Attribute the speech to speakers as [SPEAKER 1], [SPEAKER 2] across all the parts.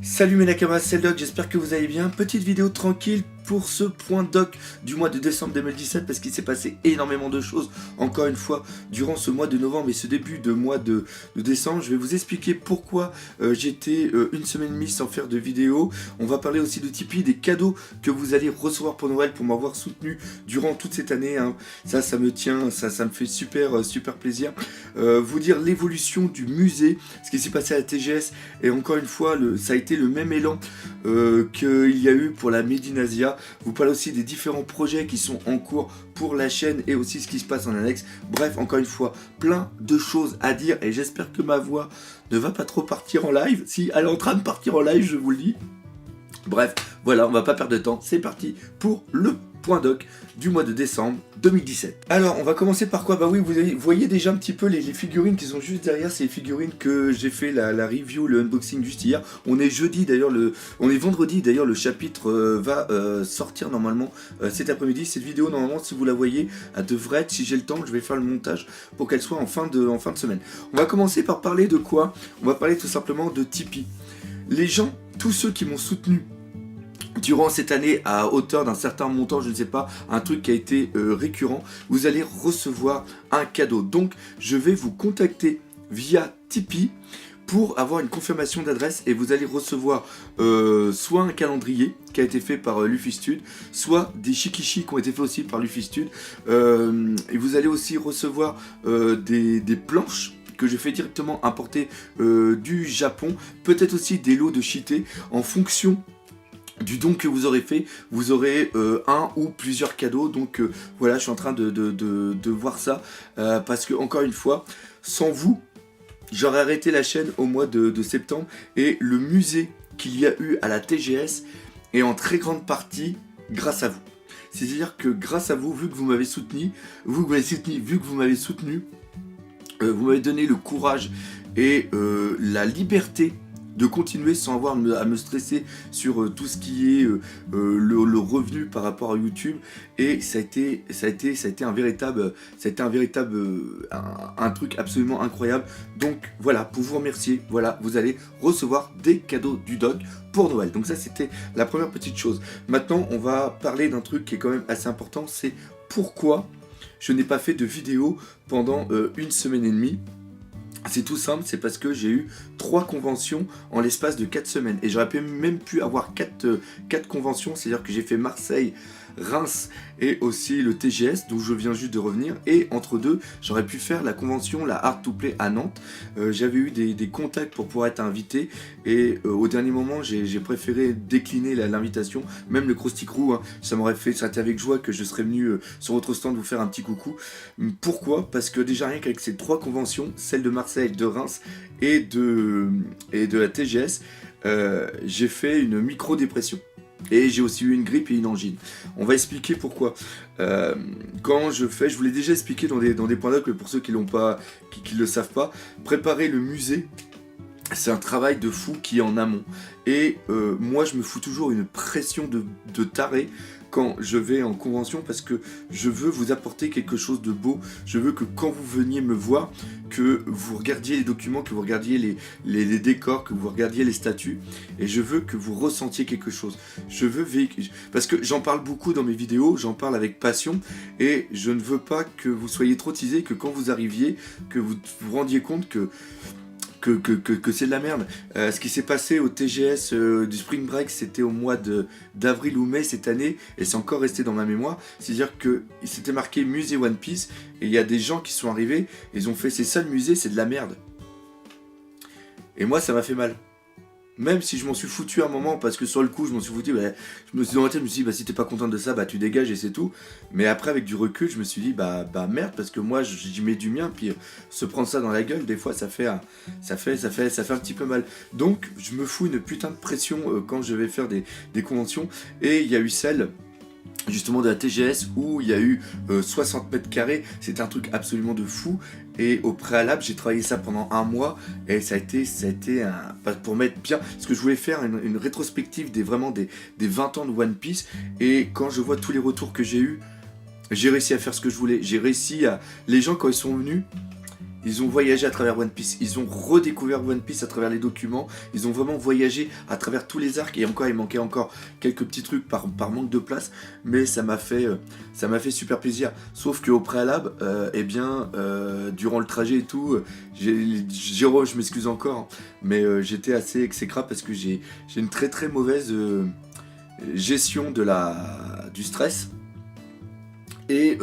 [SPEAKER 1] Salut mes Nakamas, c'est le Doc, j'espère que vous allez bien. Petite vidéo tranquille pour ce point doc du mois de décembre 2017 parce qu'il s'est passé énormément de choses encore une fois durant ce mois de novembre et ce début de mois de décembre. Je vais vous expliquer pourquoi j'étais une semaine et demie sans faire de vidéo. On va parler aussi de Tipeee, des cadeaux que vous allez recevoir pour Noël pour m'avoir soutenu durant toute cette année, hein. Ça me tient, ça me fait super plaisir. Vous dire l'évolution du musée, ce qui s'est passé à la TGS, et encore une fois ça a été le même élan qu'il y a eu pour la Medinasia. Vous parlez aussi des différents projets qui sont en cours pour la chaîne et aussi ce qui se passe en annexe. Bref, encore une fois, plein de choses à dire et j'espère que ma voix ne va pas trop partir en live. Si elle est en train de partir en live, je vous le dis. Bref, voilà, on va pas perdre de temps. C'est parti pour le point doc du mois de décembre 2017. Alors, on va commencer par quoi? Bah oui, vous voyez déjà un petit peu les figurines qui sont juste derrière. C'est les figurines que j'ai fait la review, le unboxing juste hier. On est jeudi d'ailleurs, on est vendredi d'ailleurs, le chapitre va sortir normalement cet après-midi. Cette vidéo normalement, si vous la voyez, elle devrait être, si j'ai le temps, je vais faire le montage pour qu'elle soit en fin de semaine. On va commencer par parler de quoi? On va parler tout simplement de Tipeee. Les gens, tous ceux qui m'ont soutenu durant cette année à hauteur d'un certain montant, je ne sais pas, un truc qui a été récurrent, vous allez recevoir un cadeau. Donc je vais vous contacter via Tipeee pour avoir une confirmation d'adresse et vous allez recevoir soit un calendrier qui a été fait par Luffistud, soit des shikishis qui ont été faits aussi par Luffistud, et vous allez aussi recevoir des planches que je fais directement importer du Japon, peut-être aussi des lots de Shité en fonction du don que vous aurez fait. Vous aurez un ou plusieurs cadeaux. Donc voilà, je suis en train de voir ça parce que encore une fois, sans vous, j'aurais arrêté la chaîne au mois de septembre et le musée qu'il y a eu à la TGS est en très grande partie grâce à vous. C'est-à-dire que grâce à vous, vu que vous m'avez soutenu, vous m'avez donné le courage et la liberté de continuer sans avoir à me stresser sur tout ce qui est le revenu par rapport à YouTube, et ça a été un véritable un truc absolument incroyable. Donc voilà, pour vous remercier, voilà, vous allez recevoir des cadeaux du doc pour Noël. Donc ça, c'était la première petite chose. Maintenant, on va parler d'un truc qui est quand même assez important, c'est pourquoi je n'ai pas fait de vidéo pendant une semaine et demie. C'est tout simple, c'est parce que j'ai eu 3 conventions en l'espace de 4 semaines. Et j'aurais même pu avoir 4 conventions, c'est-à-dire que j'ai fait Marseille, Reims et aussi le TGS, d'où je viens juste de revenir. Et entre deux, j'aurais pu faire la convention, la Art to Play à Nantes. J'avais eu des contacts pour pouvoir être invité. Et au dernier moment, j'ai préféré décliner l'invitation. Même le Krusty Crew, hein, ça a été avec joie que je serais venu sur votre stand vous faire un petit coucou. Pourquoi? Parce que déjà rien qu'avec ces 3 conventions, celle de Marseille, de Reims et de la TGS, j'ai fait une micro-dépression. Et j'ai aussi eu une grippe et une angine. On va expliquer pourquoi. Quand je vous l'ai déjà expliqué dans des points doc, mais pour ceux qui le savent pas, préparer le musée, c'est un travail de fou qui est en amont. Et moi, je me fous toujours une pression de taré quand je vais en convention, parce que je veux vous apporter quelque chose de beau. Je veux que quand vous veniez me voir, que vous regardiez les documents, que vous regardiez les décors, que vous regardiez les statues, et je veux que vous ressentiez quelque chose. Parce que j'en parle beaucoup dans mes vidéos, j'en parle avec passion, et je ne veux pas que vous soyez trop teasés, que quand vous arriviez, que vous vous rendiez compte que c'est de la merde. Ce qui s'est passé au TGS du Spring Break, c'était au mois d'avril ou mai cette année, et c'est encore resté dans ma mémoire. C'est-à-dire que il s'était marqué musée One Piece, et il y a des gens qui sont arrivés, et ils ont fait c'est ça le musée, c'est de la merde. Et moi, ça m'a fait mal. Même si je m'en suis foutu un moment, parce que sur le coup je m'en suis foutu, je me suis dans ma tête, je me suis dit bah si t'es pas content de ça, bah tu dégages et c'est tout. Mais après avec du recul, je me suis dit bah merde, parce que moi j'y mets du mien, puis se prendre ça dans la gueule, des fois ça fait un petit peu mal. Donc je me fous une putain de pression quand je vais faire des conventions, et il y a eu celle justement de la TGS où il y a eu 60 mètres carrés, c'était un truc absolument de fou, et au préalable j'ai travaillé ça pendant un mois, et ça a été pour mettre bien, parce que je voulais faire une rétrospective des 20 ans de One Piece, et quand je vois tous les retours que j'ai eu, j'ai réussi à faire ce que je voulais, les gens quand ils sont venus, ils ont voyagé à travers One Piece, ils ont redécouvert One Piece à travers les documents, ils ont vraiment voyagé à travers tous les arcs, et encore il manquait encore quelques petits trucs par manque de place, mais ça m'a fait super plaisir. Sauf qu'au préalable, durant le trajet et tout, Jérôme, je m'excuse encore, hein, mais j'étais assez exécrable parce que j'ai une très très mauvaise gestion du stress, et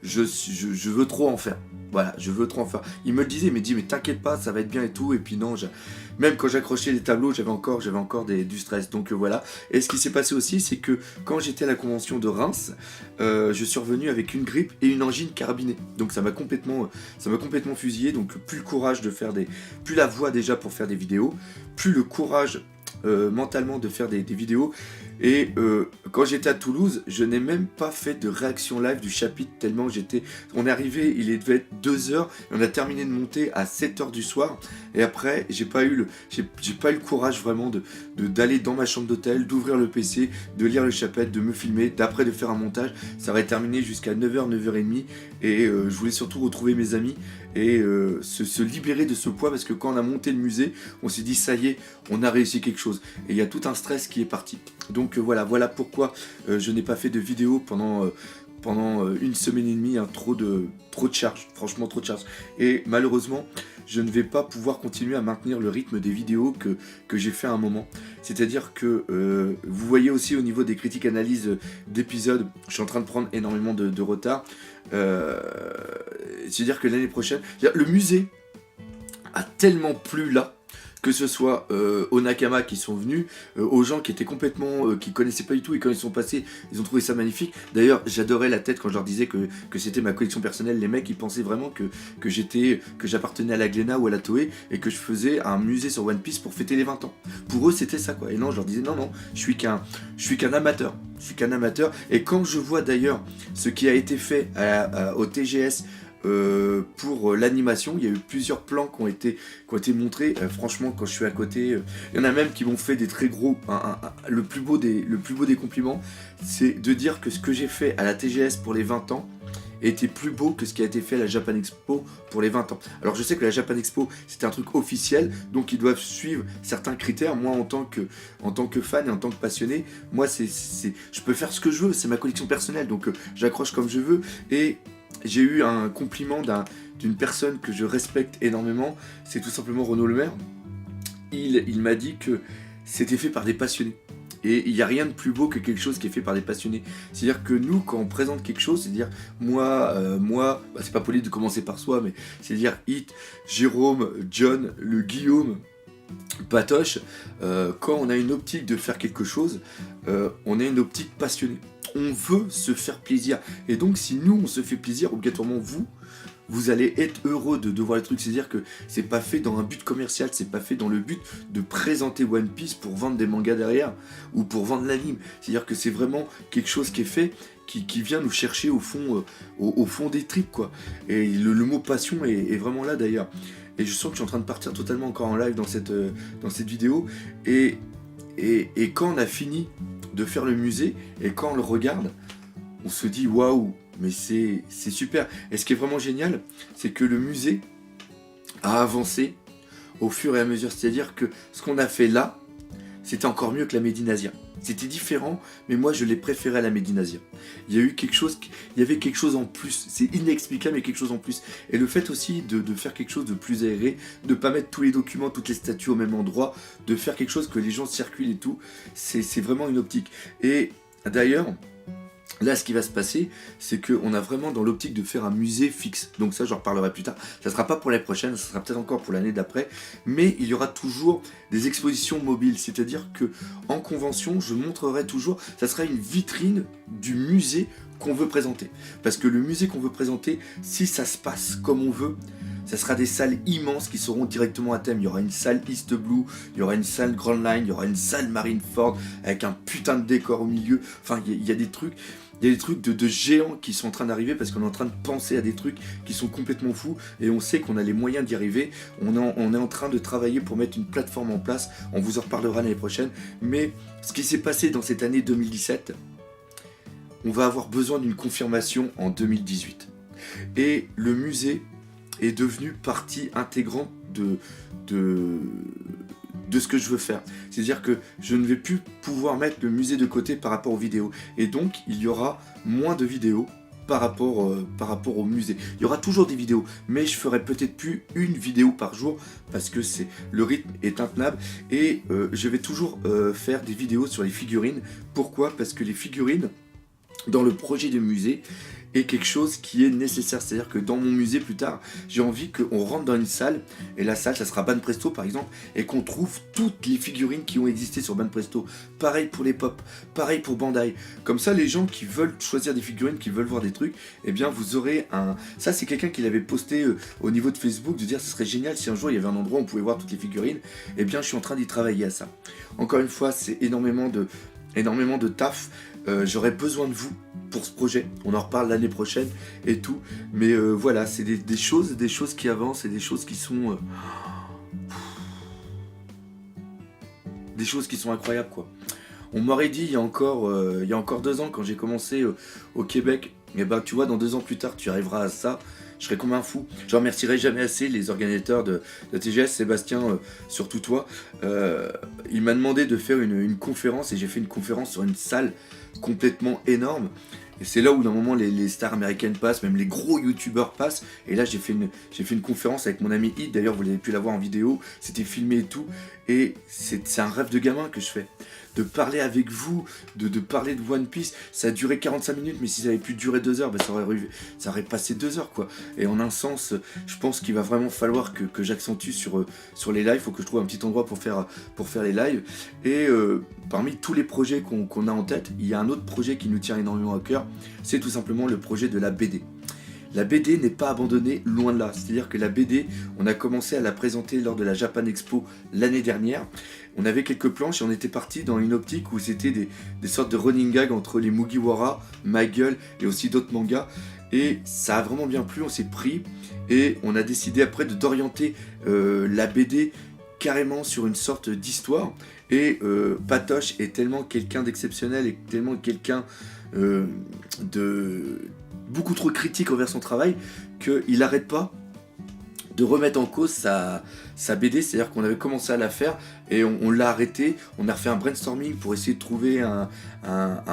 [SPEAKER 1] je veux trop en faire. Voilà, je veux trop en faire. Il me le disait, il me dit mais t'inquiète pas, ça va être bien et tout. Et puis non, même quand j'accrochais les tableaux, j'avais encore du stress. Donc voilà. Et ce qui s'est passé aussi, c'est que quand j'étais à la convention de Reims, je suis revenu avec une grippe et une angine carabinée. Donc ça m'a complètement fusillé. Donc plus le courage de faire plus la voix déjà pour faire des vidéos, plus le courage mentalement de faire des vidéos. Et quand j'étais à Toulouse, je n'ai même pas fait de réaction live du chapitre tellement on est arrivé, il devait être 2h, et on a terminé de monter à 7h du soir, et après j'ai pas eu le courage vraiment d'aller dans ma chambre d'hôtel, d'ouvrir le PC, de lire le chapitre, de me filmer, d'après de faire un montage. Ça aurait terminé jusqu'à 9h, 9h30, et je voulais surtout retrouver mes amis et se libérer de ce poids, parce que quand on a monté le musée, on s'est dit ça y est, on a réussi quelque chose, et il y a tout un stress qui est parti. Donc voilà pourquoi je n'ai pas fait de vidéo pendant une semaine et demie, hein, trop de charge, franchement trop de charge. Et malheureusement, je ne vais pas pouvoir continuer à maintenir le rythme des vidéos que j'ai fait à un moment. C'est-à-dire que vous voyez aussi au niveau des critiques analyses d'épisodes, je suis en train de prendre énormément de retard. C'est-à-dire que l'année prochaine, le musée a tellement plu là, que ce soit aux Nakama qui sont venus, aux gens qui étaient complètement, qui connaissaient pas du tout, et quand ils sont passés, ils ont trouvé ça magnifique. D'ailleurs, j'adorais la tête quand je leur disais que c'était ma collection personnelle. Les mecs, ils pensaient vraiment que j'appartenais à la Glénat ou à la Toei, et que je faisais un musée sur One Piece pour fêter les 20 ans. Pour eux, c'était ça, quoi. Et non, je leur disais non, je suis qu'un amateur. Je suis qu'un amateur. Et quand je vois d'ailleurs ce qui a été fait au TGS, pour l'animation, il y a eu plusieurs plans qui ont été montrés. Franchement, quand je suis à côté, il y en a même qui m'ont fait des très gros. Le plus beau des compliments, c'est de dire que ce que j'ai fait à la TGS pour les 20 ans était plus beau que ce qui a été fait à la Japan Expo pour les 20 ans. Alors je sais que la Japan Expo, c'était un truc officiel, donc ils doivent suivre certains critères. Moi, en tant que fan et en tant que passionné, moi, je peux faire ce que je veux, c'est ma collection personnelle, donc j'accroche comme je veux. Et j'ai eu un compliment d'une personne que je respecte énormément, c'est tout simplement Renaud Le Maire. Il m'a dit que c'était fait par des passionnés. Et il n'y a rien de plus beau que quelque chose qui est fait par des passionnés. C'est-à-dire que nous, quand on présente quelque chose, c'est-à-dire moi, c'est pas poli de commencer par soi, mais c'est-à-dire Hit, Jérôme, John, le Guillaume, Patoche, quand on a une optique de faire quelque chose, on a une optique passionnée. On veut se faire plaisir. Et donc, si nous, on se fait plaisir, obligatoirement, vous allez être heureux de voir les trucs. C'est-à-dire que c'est pas fait dans un but commercial, c'est pas fait dans le but de présenter One Piece pour vendre des mangas derrière, ou pour vendre l'anime. C'est-à-dire que c'est vraiment quelque chose qui est fait, qui vient nous chercher au fond des tripes, quoi. Et le mot passion est vraiment là, d'ailleurs. Et je sens que je suis en train de partir totalement encore en live dans cette vidéo. Et quand on a fini de faire le musée, et quand on le regarde, on se dit waouh, mais c'est super. Et ce qui est vraiment génial, c'est que le musée a avancé au fur et à mesure. C'est-à-dire que ce qu'on a fait là, c'était encore mieux que la Médinasia. C'était différent, mais moi je l'ai préféré à la Médinasia. Il y avait quelque chose en plus. C'est inexplicable, mais quelque chose en plus. Et le fait aussi de faire quelque chose de plus aéré, de ne pas mettre tous les documents, toutes les statues au même endroit, de faire quelque chose que les gens circulent et tout, c'est vraiment une optique. Et d'ailleurs, là, ce qui va se passer, c'est qu'on a vraiment dans l'optique de faire un musée fixe. Donc ça, j'en reparlerai plus tard. Ça ne sera pas pour l'année prochaine, ça sera peut-être encore pour l'année d'après. Mais il y aura toujours des expositions mobiles. C'est-à-dire qu'en convention, je montrerai toujours, ça sera une vitrine du musée qu'on veut présenter. Parce que le musée qu'on veut présenter, si ça se passe comme on veut, ça sera des salles immenses qui seront directement à thème. Il y aura une salle East Blue, il y aura une salle Grand Line, il y aura une salle Marineford avec un putain de décor au milieu. Enfin, il y a des trucs... Il y a des trucs de géants qui sont en train d'arriver, parce qu'on est en train de penser à des trucs qui sont complètement fous, et on sait qu'on a les moyens d'y arriver. On est en train de travailler pour mettre une plateforme en place. On vous en reparlera l'année prochaine. Mais ce qui s'est passé dans cette année 2017, on va avoir besoin d'une confirmation en 2018. Et le musée est devenu partie intégrante de ce que je veux faire. C'est-à-dire que je ne vais plus pouvoir mettre le musée de côté par rapport aux vidéos. Et donc, il y aura moins de vidéos par rapport au musée. Il y aura toujours des vidéos, mais je ferai peut-être plus une vidéo par jour parce que le rythme est intenable et je vais toujours faire des vidéos sur les figurines. Pourquoi ? Parce que les figurines, dans le projet de musée, est quelque chose qui est nécessaire. C'est-à-dire que dans mon musée plus tard, j'ai envie qu'on rentre dans une salle, et la salle, ça sera Banpresto par exemple, et qu'on trouve toutes les figurines qui ont existé sur Banpresto. Pareil pour les pop, pareil pour Bandai. Comme ça, les gens qui veulent choisir des figurines, qui veulent voir des trucs, eh bien vous aurez un... Ça, c'est quelqu'un qui l'avait posté au niveau de Facebook, de dire ce serait génial si un jour il y avait un endroit où on pouvait voir toutes les figurines. Eh bien, je suis en train d'y travailler à ça. Encore une fois, c'est énormément de taf. J'aurais besoin de vous pour ce projet, on en reparle l'année prochaine et tout, mais voilà, c'est des choses qui avancent et des choses qui sont des choses qui sont incroyables quoi. On m'aurait dit il y a encore 2 ans quand j'ai commencé au Québec, et ben tu vois dans 2 ans plus tard tu arriveras à ça. Je serais comme un fou. Je remercierai jamais assez les organisateurs de TGS, Sébastien, surtout toi. Il m'a demandé de faire une conférence et j'ai fait une conférence sur une salle complètement énorme. Et c'est là où d'un moment les stars américaines passent, même les gros youtubeurs passent. Et là j'ai fait une conférence avec mon ami Hit, d'ailleurs vous avez pu la voir en vidéo, c'était filmé et tout. Et c'est un rêve de gamin que je fais. De parler avec vous, de parler de One Piece, ça a duré 45 minutes, mais si ça avait pu durer 2 heures, ben ça aurait passé 2 heures quoi. Et en un sens, je pense qu'il va vraiment falloir que j'accentue sur les lives, il faut que je trouve un petit endroit pour faire les lives. Et parmi tous les projets qu'on a en tête, il y a un autre projet qui nous tient énormément à cœur, c'est tout simplement le projet de la BD. La BD n'est pas abandonnée, loin de là. C'est-à-dire que la BD, on a commencé à la présenter lors de la Japan Expo l'année dernière. On avait quelques planches et on était parti dans une optique où c'était des sortes de running gags entre les Mugiwara, Ma Gueule et aussi d'autres mangas. Et ça a vraiment bien plu, on s'est pris et on a décidé après d'orienter la BD carrément sur une sorte d'histoire. Et Patoche est tellement quelqu'un d'exceptionnel et tellement quelqu'un de beaucoup trop critique envers son travail qu'il n'arrête pas de remettre en cause sa BD. C'est-à-dire qu'on avait commencé à la faire et on l'a arrêté, on a refait un brainstorming pour essayer de trouver un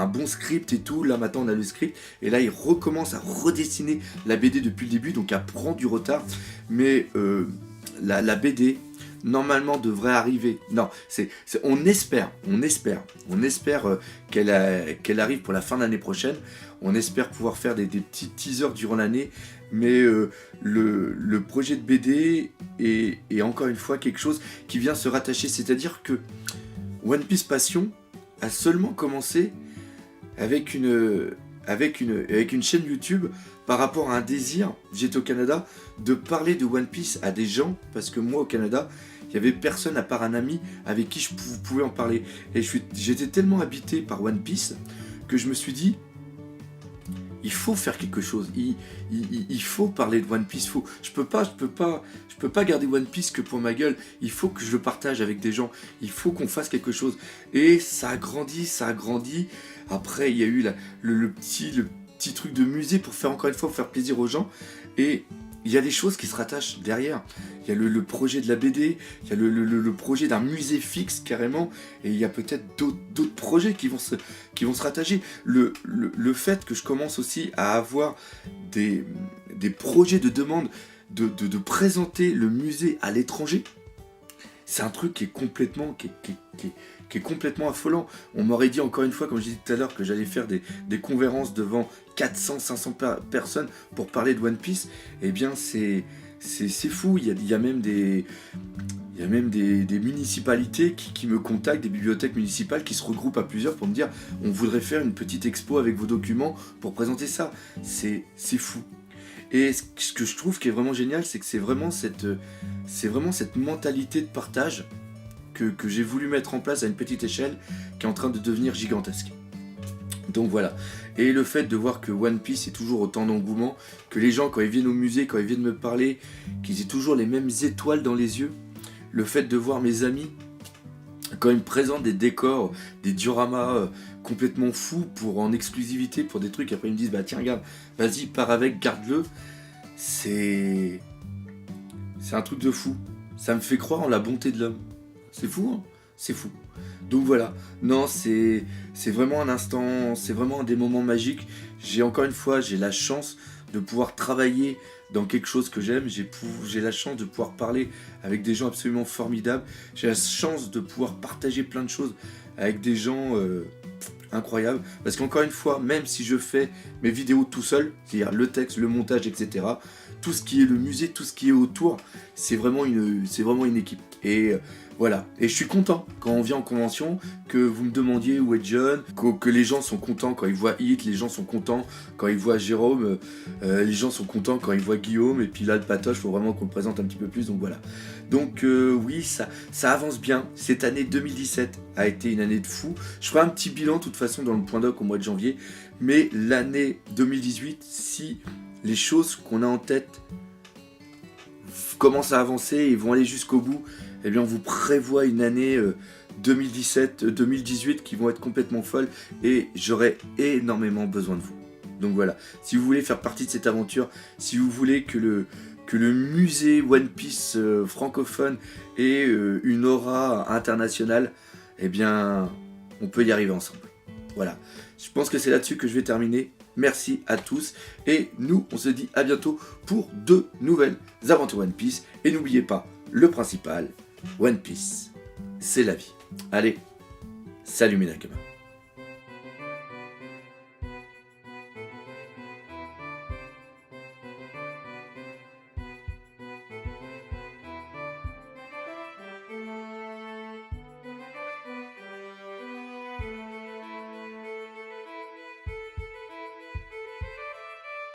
[SPEAKER 1] bon script et tout. Là maintenant on a le script et là il recommence à redessiner la BD depuis le début, donc elle prend du retard, mais la BD normalement devrait arriver. Non, on espère qu'elle arrive pour la fin de l'année prochaine. On espère pouvoir faire des petits teasers durant l'année, mais le projet de BD est encore une fois quelque chose qui vient se rattacher. C'est-à-dire que One Piece Passion a seulement commencé avec une chaîne YouTube par rapport à un désir, j'étais au Canada, de parler de One Piece à des gens, parce que moi au Canada, il n'y avait personne à part un ami avec qui je pouvais en parler. Et j'étais tellement habité par One Piece que je me suis dit, il faut faire quelque chose, il faut parler de One Piece, je peux pas garder One Piece que pour ma gueule, il faut que je le partage avec des gens, il faut qu'on fasse quelque chose. Et ça a grandi, après il y a eu le petit truc de musée pour faire encore une fois, pour faire plaisir aux gens, et il y a des choses qui se rattachent derrière. Il y a le projet de la BD, il y a le projet d'un musée fixe carrément, et il y a peut-être d'autres projets qui vont se rattacher. Le fait que je commence aussi à avoir des projets de demande de présenter le musée à l'étranger, c'est un truc qui est complètement affolant. On m'aurait dit encore une fois, comme je disais tout à l'heure, que j'allais faire des conférences devant 400-500 personnes pour parler de One Piece. Eh bien, c'est fou. Il y a même des municipalités qui me contactent, des bibliothèques municipales qui se regroupent à plusieurs pour me dire on voudrait faire une petite expo avec vos documents pour présenter ça. C'est fou. Et ce que je trouve qui est vraiment génial, c'est que c'est vraiment cette mentalité de partage que j'ai voulu mettre en place à une petite échelle qui est en train de devenir gigantesque. Donc voilà. Et le fait de voir que One Piece est toujours autant d'engouement, que les gens quand ils viennent au musée, quand ils viennent me parler, qu'ils aient toujours les mêmes étoiles dans les yeux, le fait de voir mes amis quand ils me présentent des décors, des dioramas complètement fous en exclusivité pour des trucs, après ils me disent bah tiens regarde, vas-y pars avec, garde-le, c'est c'est un truc de fou. Ça me fait croire en la bonté de l'homme. C'est fou, hein? C'est fou. Donc voilà, non, c'est vraiment un instant, c'est vraiment des moments magiques. Encore une fois, j'ai la chance de pouvoir travailler dans quelque chose que j'aime. J'ai la chance de pouvoir parler avec des gens absolument formidables. J'ai la chance de pouvoir partager plein de choses avec des gens incroyables. Parce qu'encore une fois, même si je fais mes vidéos tout seul, c'est-à-dire le texte, le montage, etc., tout ce qui est le musée, tout ce qui est autour, c'est vraiment une équipe. Et voilà. Et je suis content quand on vient en convention, que vous me demandiez où est John, que les gens sont contents quand ils voient Hit, les gens sont contents quand ils voient Jérôme, les gens sont contents quand ils voient Guillaume, et puis là, le Patoche, il faut vraiment qu'on le présente un petit peu plus, donc voilà. Donc oui, ça avance bien. Cette année 2017 a été une année de fou. Je ferai un petit bilan, de toute façon, dans le point doc au mois de janvier, mais l'année 2018, si les choses qu'on a en tête commencent à avancer et vont aller jusqu'au bout, eh bien on vous prévoit une année 2017-2018 qui vont être complètement folles et j'aurai énormément besoin de vous. Donc voilà, si vous voulez faire partie de cette aventure, si vous voulez que le musée One Piece francophone ait une aura internationale, eh bien on peut y arriver ensemble. Voilà, je pense que c'est là-dessus que je vais terminer. Merci à tous et nous on se dit à bientôt pour de nouvelles aventures One Piece. Et n'oubliez pas, le principal, One Piece, c'est la vie. Allez, salut mes Nakama.